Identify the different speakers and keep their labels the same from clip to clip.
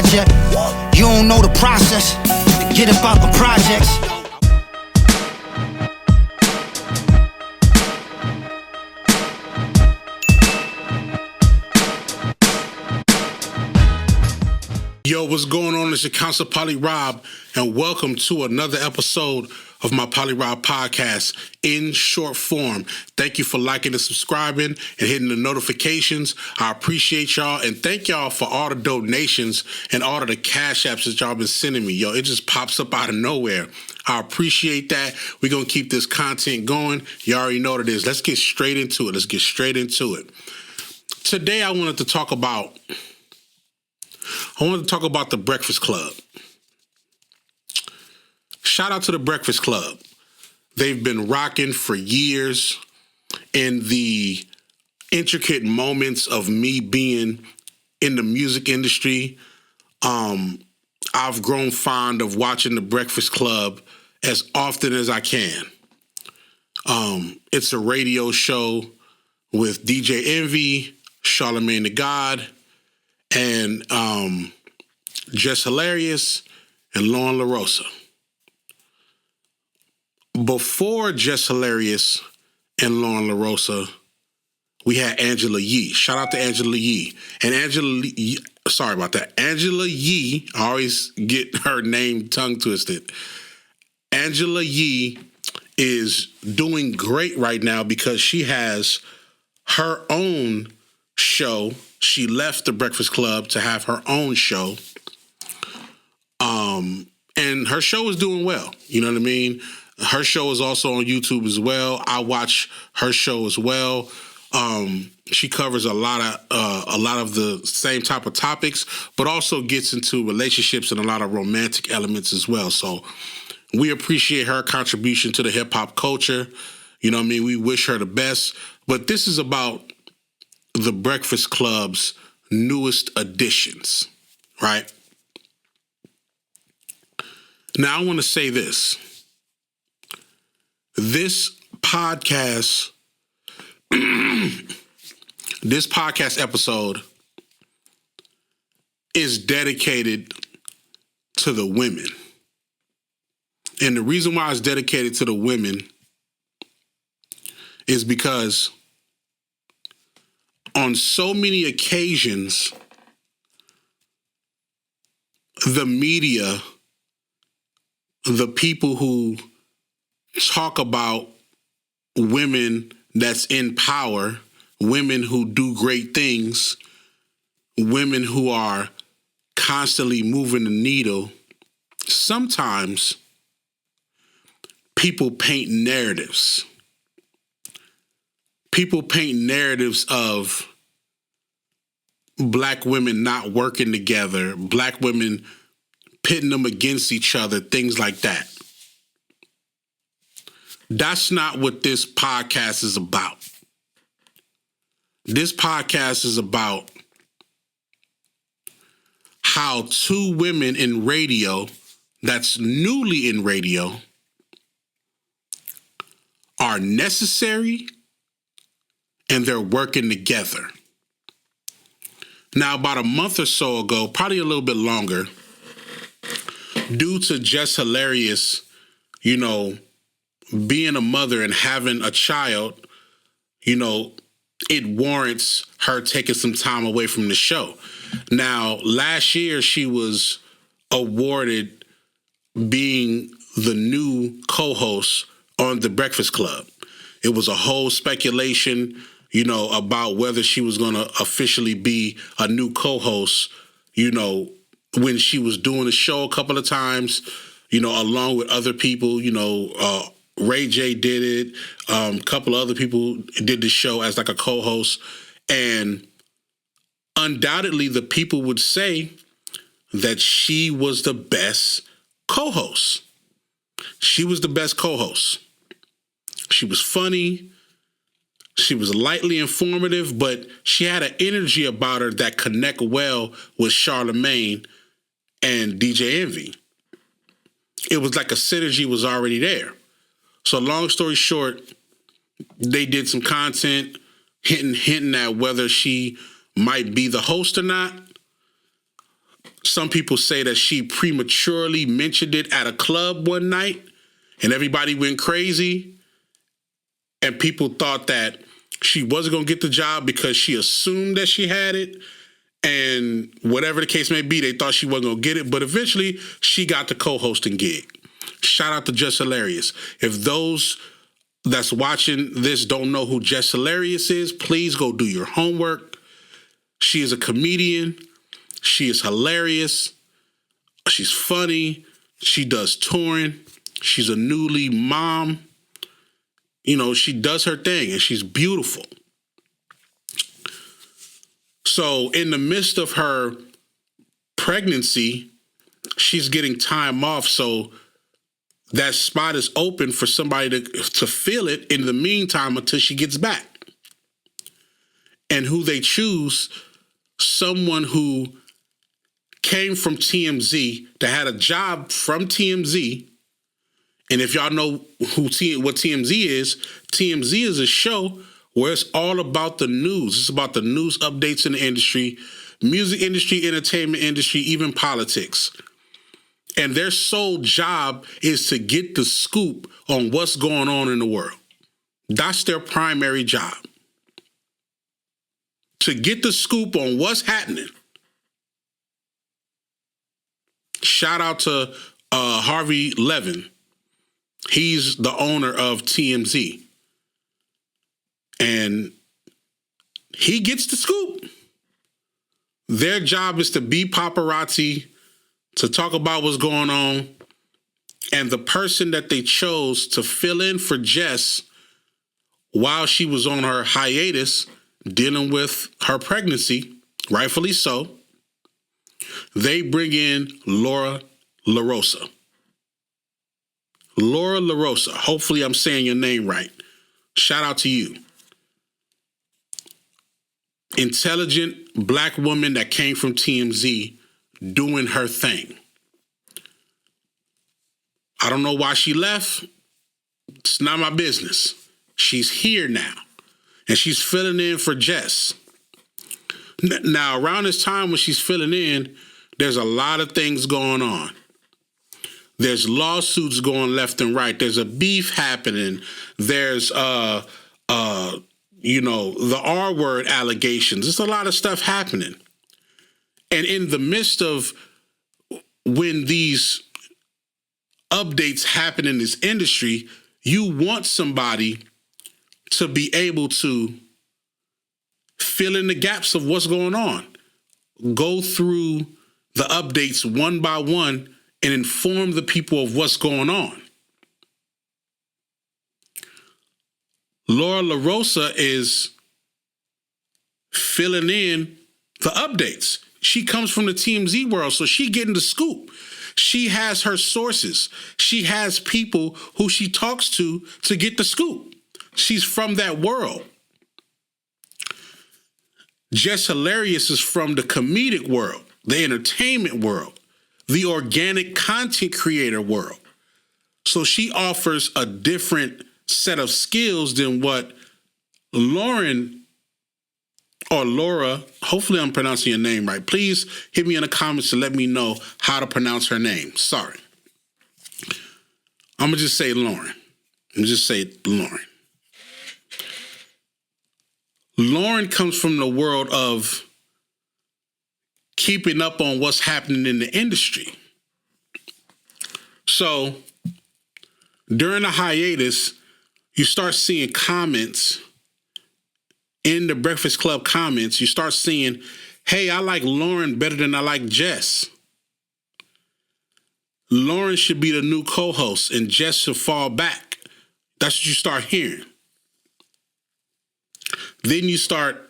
Speaker 1: project. You don't know the process, get about the projects.
Speaker 2: Yo, what's going on? It's your Counsel Poly Rob, and welcome to another episode of my Poly Rob podcast in short form. Thank you for liking and subscribing and hitting the notifications. I appreciate y'all, and thank y'all for all the donations and all of the cash apps that y'all been sending me. Yo, it just pops up out of nowhere. I appreciate that. We're going to keep this content going. You already know what it is. Let's get straight into it. Today, I wanted to talk about the Breakfast Club. Shout out to the Breakfast Club. They've been rocking for years in the intricate moments of me being in the music industry. I've grown fond of watching the Breakfast Club as often as I can. It's a radio show with DJ Envy, Charlamagne the God, and Jess Hilarious and Lauren Larosa. Before Jess Hilarious and Lauren Larosa, we had Angela Yee. Shout out to Angela Yee. And Angela Yee, I always get her name tongue twisted. Angela Yee is doing great right now because she has her own show. She left the Breakfast Club to have her own show. And her show is doing well. You know what I mean? Her show is also on YouTube as well. I watch her show as well. She covers a lot of the same type of topics, but also gets into relationships and a lot of romantic elements as well. So we appreciate her contribution to the hip hop culture. You know what I mean? We wish her the best. But this is about the Breakfast Club's newest additions, right? Now, I want to say this. This podcast episode is dedicated to the women. And the reason why it's dedicated to the women is because on so many occasions, the media, the people who talk about women that's in power, women who do great things, women who are constantly moving the needle, sometimes people paint narratives. People paint narratives of black women not working together, black women pitting them against each other, things like that. That's not what this podcast is about. This podcast is about how two women in radio, that's newly in radio, are necessary and they're working together. Now, about a month or so ago, probably a little bit longer, due to Jess Hilarious, being a mother and having a child, it warrants her taking some time away from the show. Now, last year, she was awarded being the new co-host on The Breakfast Club. It was a whole speculation, about whether she was going to officially be a new co-host, when she was doing the show a couple of times, along with other people, Ray J did it. A couple of other people did the show as like a co-host. And undoubtedly, the people would say that she was the best co-host. She was the best co-host. She was funny. She was lightly informative, but she had an energy about her that connect well with Charlamagne and DJ Envy. It was like a synergy was already there. So long story short, they did some content hinting at whether she might be the host or not. Some people say that she prematurely mentioned it at a club one night and everybody went crazy. And people thought that she wasn't going to get the job because she assumed that she had it. And whatever the case may be, they thought she wasn't going to get it. But eventually, she got the co-hosting gig. Shout out to Jess Hilarious. If those that's watching this don't know who Jess Hilarious is, please go do your homework. She is a comedian. She is hilarious. She's funny. She does touring. She's a newly mom. You know, she does her thing, and she's beautiful. So in the midst of her pregnancy, she's getting time off. So that spot is open for somebody to fill it in the meantime until she gets back. And who they choose, someone who came from TMZ, that had a job from TMZ. And if y'all know what TMZ is a show where it's all about the news. It's about the news updates in the industry, music industry, entertainment industry, even politics. And their sole job is to get the scoop on what's going on in the world. That's their primary job. To get the scoop on what's happening. Shout out to Harvey Levin. He's the owner of TMZ. And he gets the scoop. Their job is to be paparazzi, to talk about what's going on. And the person that they chose to fill in for Jess while she was on her hiatus dealing with her pregnancy, rightfully so, they bring in Larosa. Larosa. Hopefully I'm saying your name right. Shout out to you. Intelligent black woman that came from TMZ doing her thing. I don't know why she left. It's not my business. She's here now. And she's filling in for Jess. Now, around this time when she's filling in, there's a lot of things going on. There's lawsuits going left and right. There's a beef happening. There's the R word allegations. There's a lot of stuff happening. And in the midst of when these updates happen in this industry, you want somebody to be able to fill in the gaps of what's going on. Go through the updates one by one and inform the people of what's going on. Larosa is filling in the updates. She comes from the TMZ world, so she getting the scoop. She has her sources. She has people who she talks to get the scoop. She's from that world. Jess Hilarious is from the comedic world, the entertainment world, the organic content creator world. So she offers a different set of skills than what Laura, hopefully I'm pronouncing your name right. Please hit me in the comments to let me know how to pronounce her name. Sorry. I'm going to just say Lauren. Lauren comes from the world of keeping up on what's happening in the industry. So during the hiatus, you start seeing comments in the Breakfast Club comments. You start seeing, hey, I like Lauren better than I like Jess. Lauren should be the new co-host and Jess should fall back. That's what you start hearing. Then you start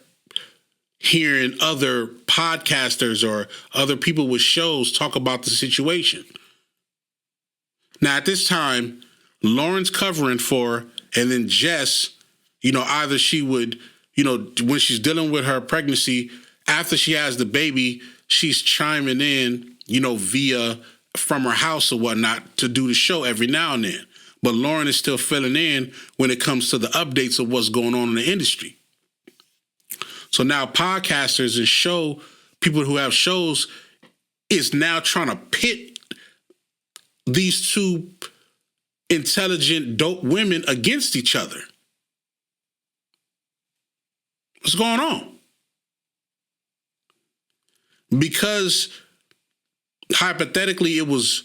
Speaker 2: hearing other podcasters or other people with shows talk about the situation. Now, at this time, Lauren's covering for, and then Jess, either she would, when she's dealing with her pregnancy, after she has the baby, she's chiming in, via from her house or whatnot to do the show every now and then. But Lauren is still filling in when it comes to the updates of what's going on in the industry. So now podcasters and people who have shows, is now trying to pit these two intelligent, dope women against each other. What's going on? Because hypothetically it was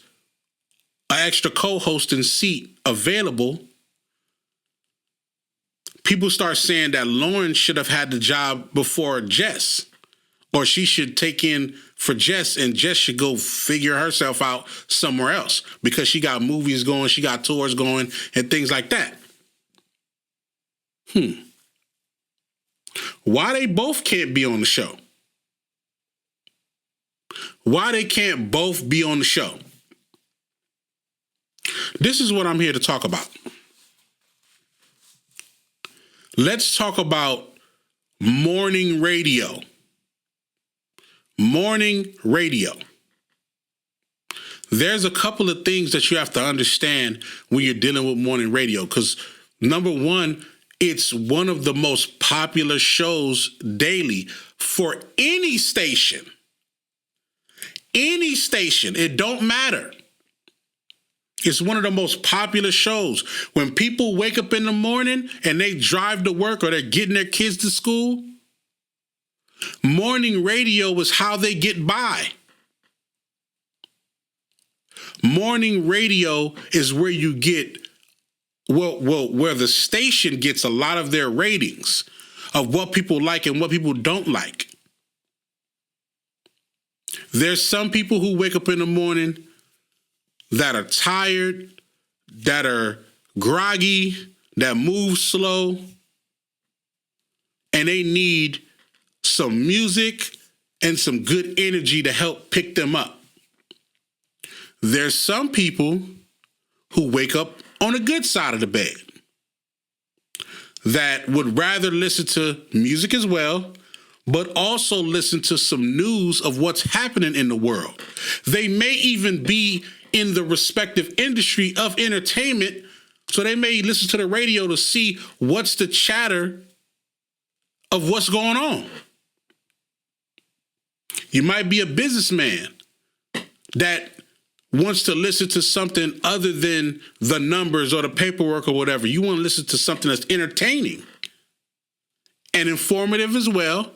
Speaker 2: an extra co-hosting seat available, people start saying that Lauren should have had the job before Jess, or she should take in for Jess, and Jess should go figure herself out somewhere else because she got movies going, she got tours going, and things like that. Why they both can't be on the show? Why they can't both be on the show? This is what I'm here to talk about. Let's talk about morning radio. Morning radio. There's a couple of things that you have to understand when you're dealing with morning radio, because number one, it's one of the most popular shows daily for any station. Any station, it don't matter. It's one of the most popular shows. When people wake up in the morning and they drive to work or they're getting their kids to school, morning radio is how they get by. Morning radio is where you get, where the station gets a lot of their ratings of what people like and what people don't like. There's some people who wake up in the morning that are tired, that are groggy, that move slow, and they need some music and some good energy to help pick them up. There's some people who wake up on the good side of the bed that would rather listen to music as well, but also listen to some news of what's happening in the world. They may even be in the respective industry of entertainment, so they may listen to the radio to see what's the chatter of what's going on. You might be a businessman that wants to listen to something other than the numbers or the paperwork or whatever. You want to listen to something that's entertaining and informative as well.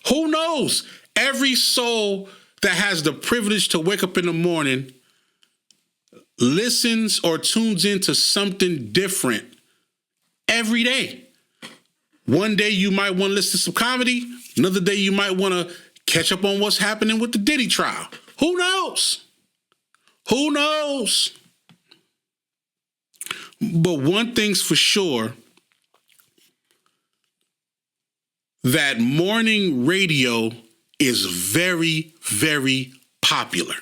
Speaker 2: Who knows? Every soul that has the privilege to wake up in the morning listens or tunes into something different every day. One day you might want to listen to some comedy. Another day you might want to catch up on what's happening with the Diddy trial. Who knows? Who knows? But one thing's for sure, that morning radio is very, very popular.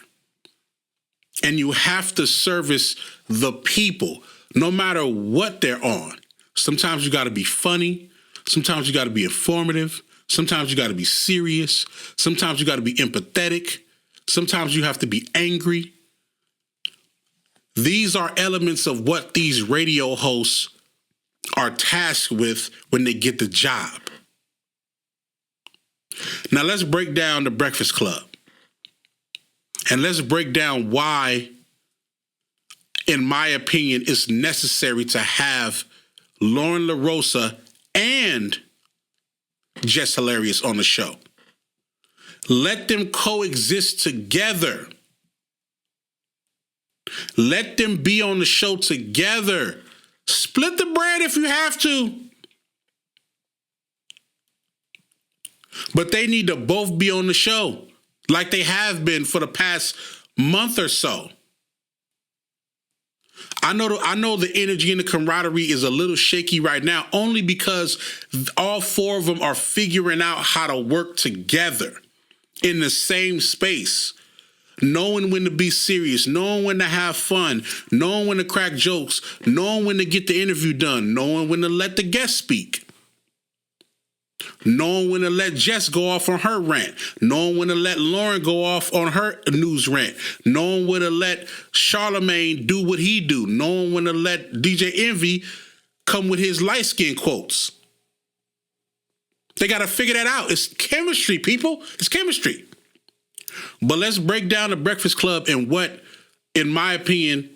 Speaker 2: And you have to service the people, no matter what they're on. Sometimes you got to be funny. Sometimes you got to be informative. Sometimes you got to be serious. Sometimes you got to be empathetic. Sometimes you have to be angry. These are elements of what these radio hosts are tasked with when they get the job. Now let's break down the Breakfast Club. And let's break down why, in my opinion, it's necessary to have Lauren Larosa and Jess Hilarious on the show. Let them coexist together. Let them be on the show together. Split the bread if you have to. But they need to both be on the show like they have been for the past month or so. I know the energy and the camaraderie is a little shaky right now, only because all four of them are figuring out how to work together in the same space, knowing when to be serious, knowing when to have fun, knowing when to crack jokes, knowing when to get the interview done, knowing when to let the guest speak, knowing when to let Jess go off on her rant, knowing when to let Lauren go off on her news rant, knowing when to let Charlemagne do what he do, knowing when to let DJ Envy come with his light skin quotes. They got to figure that out. It's chemistry, people. It's chemistry. But let's break down the Breakfast Club and what, in my opinion,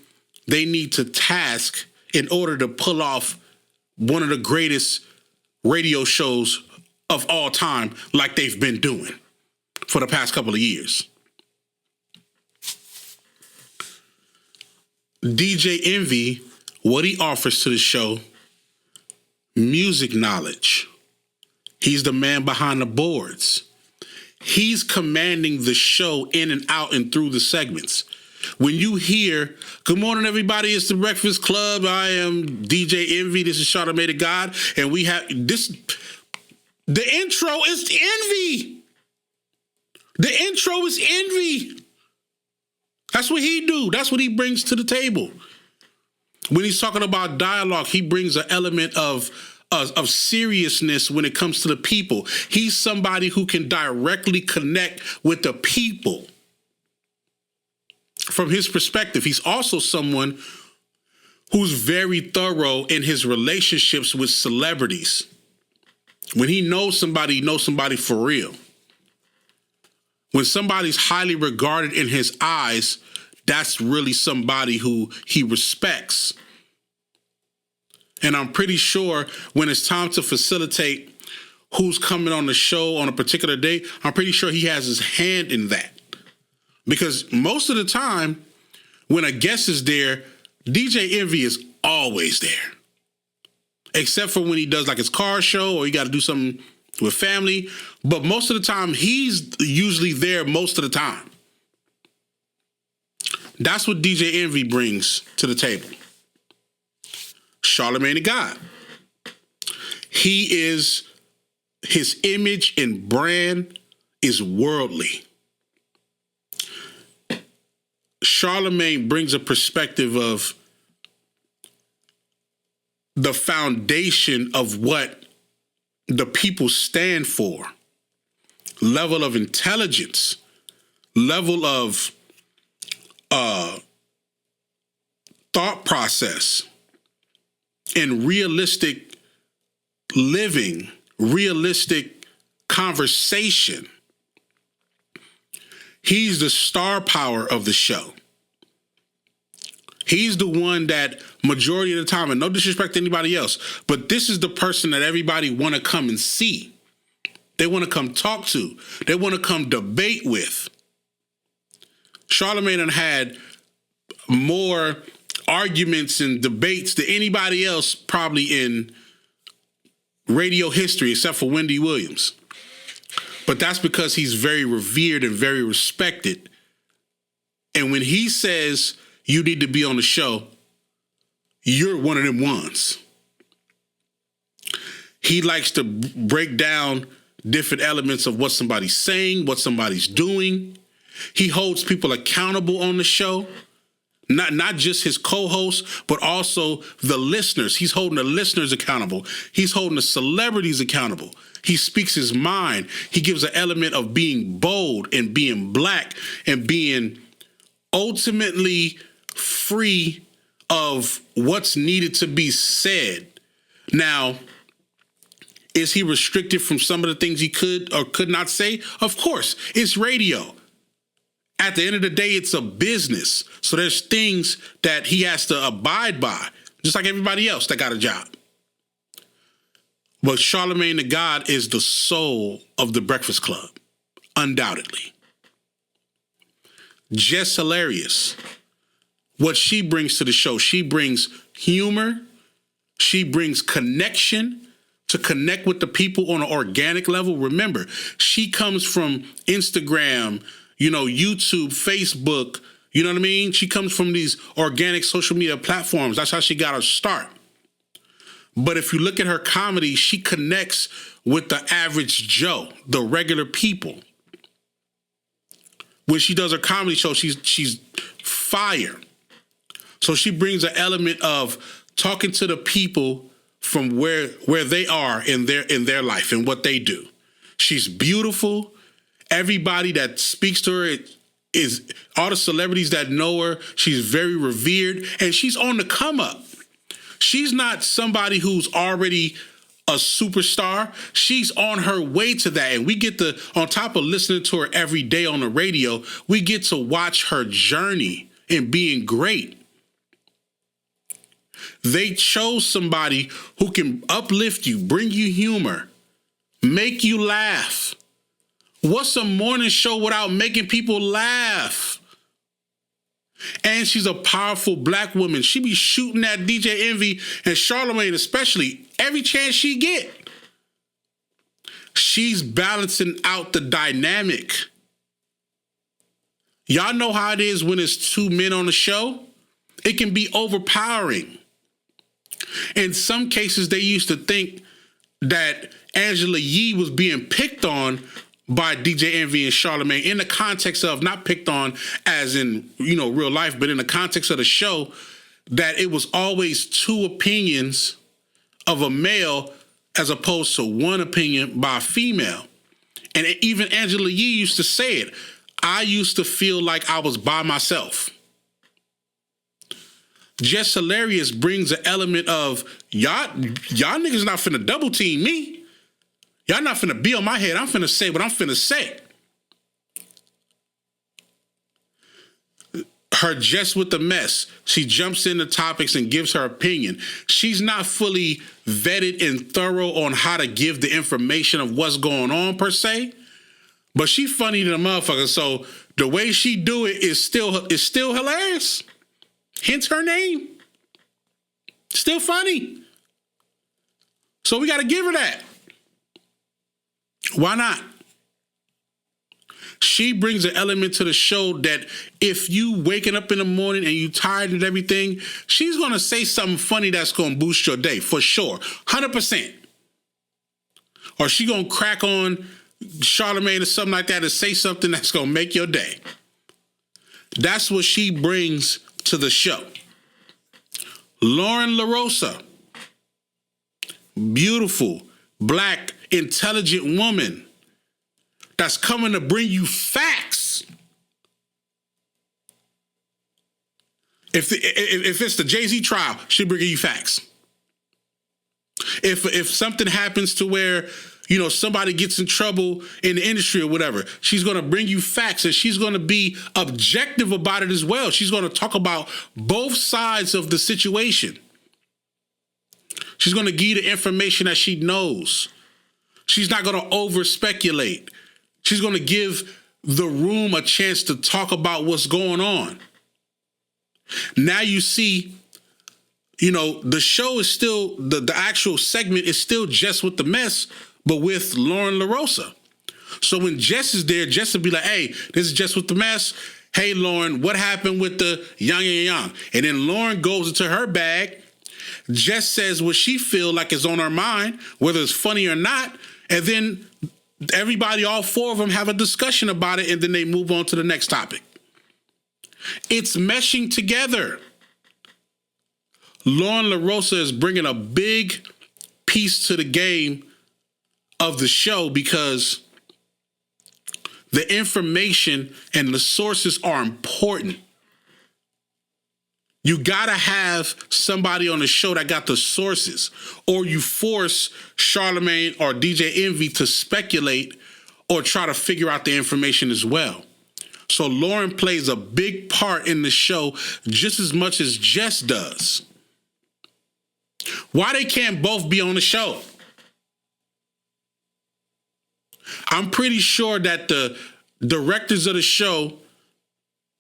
Speaker 2: they need to task in order to pull off one of the greatest radio shows of all time, like they've been doing for the past couple of years. DJ Envy, what he offers to the show, music knowledge. He's the man behind the boards. He's commanding the show in and out and through the segments. When you hear, good morning, everybody, it's the Breakfast Club. I am DJ Envy. This is Charlamagne the God. And we have this, the intro is Envy. The intro is Envy. That's what he do. That's what he brings to the table. When he's talking about dialogue, he brings an element of seriousness when it comes to the people. He's somebody who can directly connect with the people. From his perspective, he's also someone who's very thorough in his relationships with celebrities. When he knows somebody, he knows somebody for real. When somebody's highly regarded in his eyes, that's really somebody who he respects. And I'm pretty sure when it's time to facilitate who's coming on the show on a particular day, I'm pretty sure he has his hand in that. Because most of the time, when a guest is there, DJ Envy is always there. Except for when he does like his car show or he got to do something with family. But most of the time, he's usually there most of the time. That's what DJ Envy brings to the table. Charlamagne the God. His image and brand is worldly. Charlamagne brings a perspective of the foundation of what the people stand for. Level of intelligence, level of thought process, and realistic living, realistic conversation. He's the star power of the show. He's the one that majority of the time, and no disrespect to anybody else, but this is the person that everybody want to come and see. They want to come talk to. They want to come debate with. Charlamagne had more arguments and debates than anybody else probably in radio history, except for Wendy Williams. But that's because he's very revered and very respected. And when he says you need to be on the show, you're one of them ones. He likes to break down different elements of what somebody's saying, what somebody's doing. He holds people accountable on the show. Not just his co-hosts, but also the listeners. He's holding the listeners accountable. He's holding the celebrities accountable. He speaks his mind. He gives an element of being bold and being black and being ultimately free of what's needed to be said. Now, is he restricted from some of the things he could or could not say? Of course, it's radio. At the end of the day, it's a business. So there's things that he has to abide by, just like everybody else that got a job. But Charlamagne the God is the soul of the Breakfast Club, undoubtedly. Jess hilarious. What she brings to the show, she brings humor. She brings connection to connect with the people on an organic level. Remember, she comes from Instagram, YouTube, Facebook, you know what I mean? She comes from these organic social media platforms. That's how she got her start. But if you look at her comedy, she connects with the average Joe, the regular people. When she does her comedy show, she's fire. So she brings an element of talking to the people from where they are in their life and what they do. She's beautiful. Everybody that speaks to her is all the celebrities that know her. She's very revered, and she's on the come up. She's not somebody who's already a superstar. She's on her way to that. And we get to, on top of listening to her every day on the radio, we get to watch her journey in being great. They chose somebody who can uplift you, bring you humor, make you laugh. What's a morning show without making people laugh? And she's a powerful black woman. She be shooting at DJ Envy and Charlamagne, especially, every chance she get. She's balancing out the dynamic. Y'all know how it is when it's two men on the show? It can be overpowering. In some cases, they used to think that Angela Yee was being picked on by DJ Envy and Charlamagne in the context of, not picked on as in, real life, but in the context of the show, that it was always two opinions of a male as opposed to one opinion by a female. And even Angela Yee used to say it. I used to feel like I was by myself. Jess Hilarious brings an element of, y'all niggas not finna double team me. Y'all not finna be on my head. I'm finna say what I'm finna say. Her Jess with the mess. She jumps into topics and gives her opinion. She's not fully vetted and thorough on how to give the information of what's going on per se, but she funny to the motherfucker. So the way she do it is still hilarious. Hence her name. Still funny. So we got to give her that. Why not? She brings an element to the show that if you waking up in the morning and you tired and everything, she's going to say something funny that's going to boost your day for sure. 100%. Or she going to crack on Charlamagne or something like that and say something that's going to make your day. That's what she brings to the show. Lauren Larosa, beautiful, black, intelligent woman that's coming to bring you facts. If it's the Jay-Z trial, she'll bring you facts. If something happens to where, somebody gets in trouble in the industry or whatever, she's going to bring you facts, and she's going to be objective about it as well. She's going to talk about both sides of the situation. She's going to give you the information that she knows. She's not going to over speculate. She's going to give the room a chance to talk about what's going on. Now you see, the show is still, the actual segment is still Jess with the mess, but with Lauren Larosa. So when Jess is there, Jess will be like, hey, this is Jess with the mess. Hey, Lauren, what happened with the young? And then Lauren goes into her bag. Jess says what she feel like is on her mind, whether it's funny or not. And then everybody, all four of them, have a discussion about it, and then they move on to the next topic. It's meshing together. Lauren Larosa is bringing a big piece to the game of the show because the information and the sources are important. You gotta have somebody on the show that got the sources, or you force Charlamagne or DJ Envy to speculate or try to figure out the information as well. So Lauren plays a big part in the show just as much as Jess does. Why they can't both be on the show? I'm pretty sure that the directors of the show,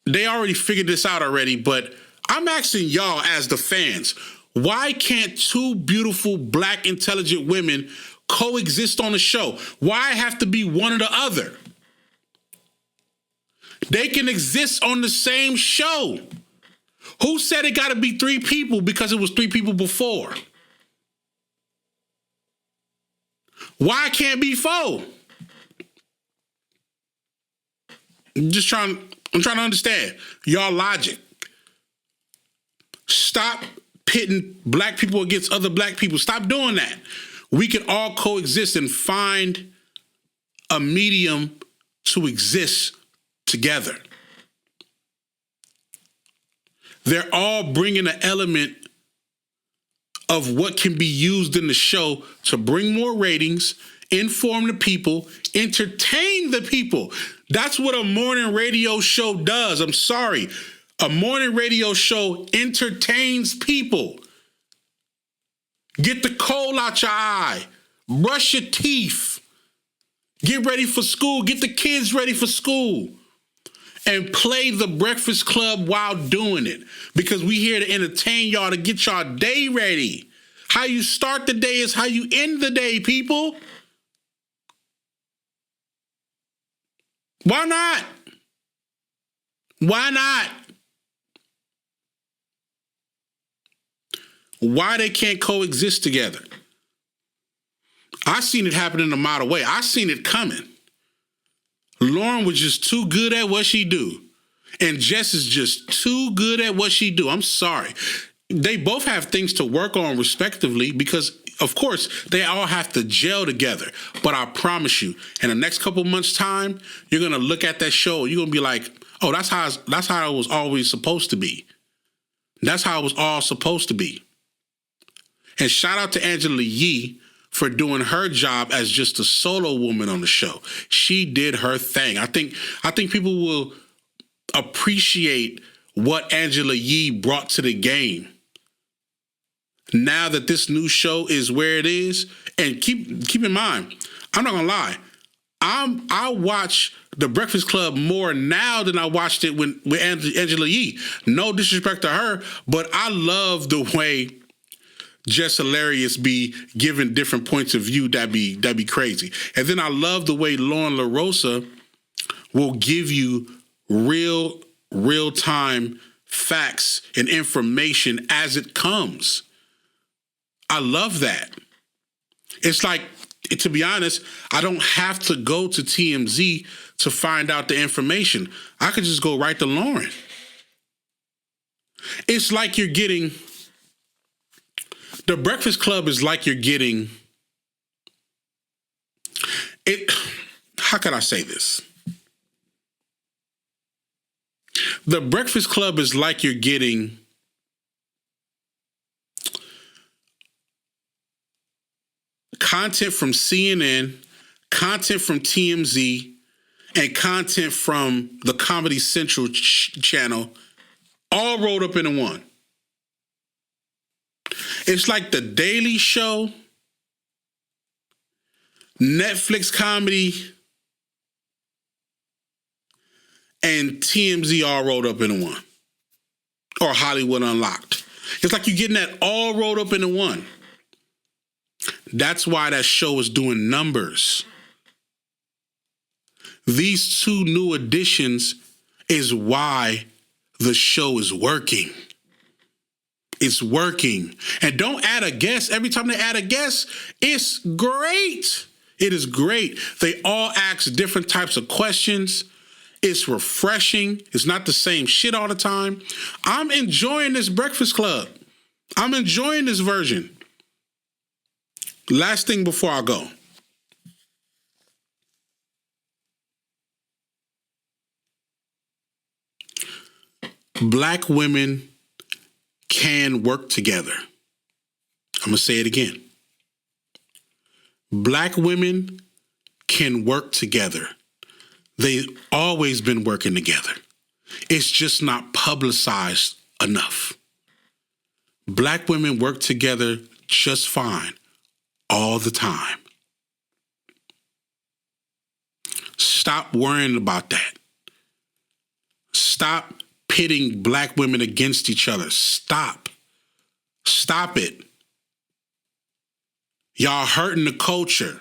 Speaker 2: they already figured this out already, but I'm asking y'all as the fans, why can't two beautiful, black, intelligent women coexist on the show? Why have to be one or the other? They can exist on the same show. Who said it got to be three people because it was three people before? Why can't it be four? I'm trying to understand y'all logic. Stop pitting black people against other black people. Stop doing that. We can all coexist and find a medium to exist together. They're all bringing an element of what can be used in the show to bring more ratings, inform the people, entertain the people. That's what a morning radio show does. I'm sorry. A morning radio show entertains people. Get the coal out your eye. Brush your teeth. Get ready for school. Get the kids ready for school. And play The Breakfast Club while doing it. Because we here to entertain y'all, to get y'all day ready. How you start the day is how you end the day, people. Why not? Why not? Why they can't coexist together? I seen it happen in a model way. I seen it coming. Lauren was just too good at what she do. And Jess is just too good at what she do. I'm sorry. They both have things to work on respectively because, of course, they all have to gel together. But I promise you, in the next couple months' time, you're going to look at that show and you're going to be like, oh, that's how it was always supposed to be. That's how it was all supposed to be. And shout out to Angela Yee for doing her job as just a solo woman on the show. She did her thing. I think people will appreciate what Angela Yee brought to the game. Now that this new show is where it is, and keep in mind, I'm not gonna lie, I watch The Breakfast Club more now than I watched it with Angela Yee. No disrespect to her, but I love the way Jess Hilarious be giving different points of view that be crazy. And then I love the way Lauren Larosa will give you real-time facts and information as it comes. I love that. It's like, to be honest, I don't have to go to TMZ to find out the information. I could just go right to Lauren. It's like you're getting... The Breakfast Club is like you're getting it. How can I say this? The Breakfast Club is like you're getting content from CNN, content from TMZ, and content from the Comedy Central channel, all rolled up into one. It's like The Daily Show, Netflix comedy, and TMZ all rolled up into one. Or Hollywood Unlocked. It's like you're getting that all rolled up into one. That's why that show is doing numbers. These two new additions is why the show is working. It's working. And don't add a guest. Every time they add a guest, it's great. It is great. They all ask different types of questions. It's refreshing. It's not the same shit all the time. I'm enjoying this Breakfast Club. I'm enjoying this version. Last thing before I go. Black women can work together. I'm going to say it again. Black women can work together. They've always been working together. It's just not publicized enough. Black women work together just fine all the time. Stop worrying about that. Stop pitting black women against each other. Stop. Stop it. Y'all hurting the culture.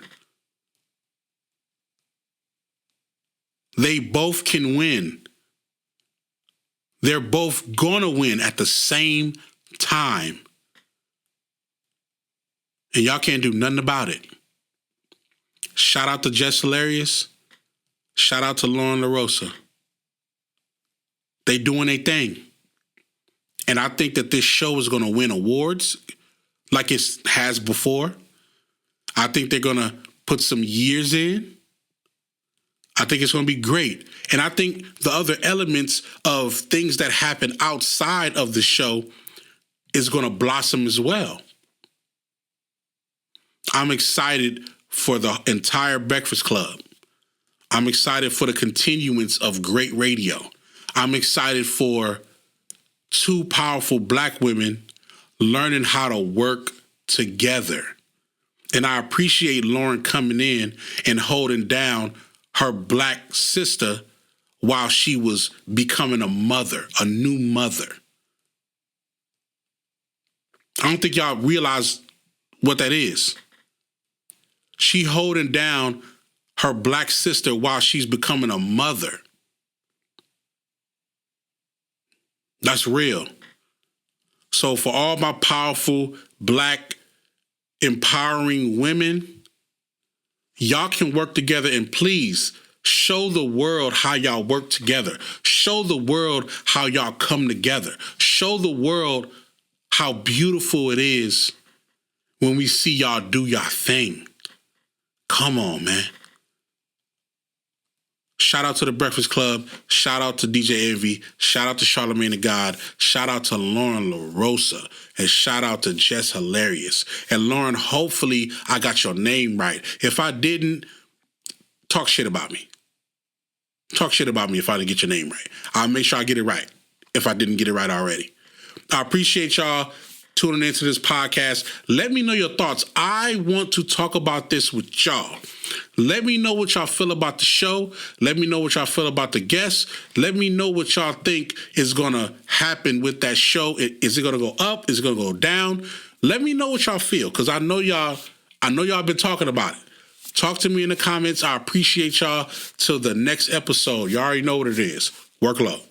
Speaker 2: They both can win. They're both gonna win at the same time. And y'all can't do nothing about it. Shout out to Jess Hilarious. Shout out to Lauren Larosa. They doing their thing. And I think that this show is going to win awards like it has before. I think they're going to put some years in. I think it's going to be great. And I think the other elements of things that happen outside of the show is going to blossom as well. I'm excited for the entire Breakfast Club. I'm excited for the continuance of great radio. I'm excited for two powerful black women learning how to work together. And I appreciate Lauren coming in and holding down her black sister while she was becoming a mother, a new mother. I don't think y'all realize what that is. She holding down her black sister while she's becoming a mother. That's real. So for all my powerful, black, empowering women, y'all can work together, and please show the world how y'all work together. Show the world how y'all come together. Show the world how beautiful it is when we see y'all do y'all thing. Come on, man. Shout out to the Breakfast Club. Shout out to DJ Envy. Shout out to Charlamagne the God. Shout out to Lauren Larosa. And shout out to Jess Hilarious. And Lauren, hopefully I got your name right. If I didn't, talk shit about me. Talk shit about me if I didn't get your name right. I'll make sure I get it right if I didn't get it right already. I appreciate y'all tuning into this podcast. Let me know your thoughts. I want to talk about this with y'all. Let me know what y'all feel about the show. Let me know what y'all feel about the guests. Let me know what y'all think is going to happen with that show. Is it going to go up? Is it going to go down? Let me know what y'all feel, because I know y'all been talking about it. Talk to me in the comments. I appreciate y'all. Till the next episode. You already know what it is. Workload.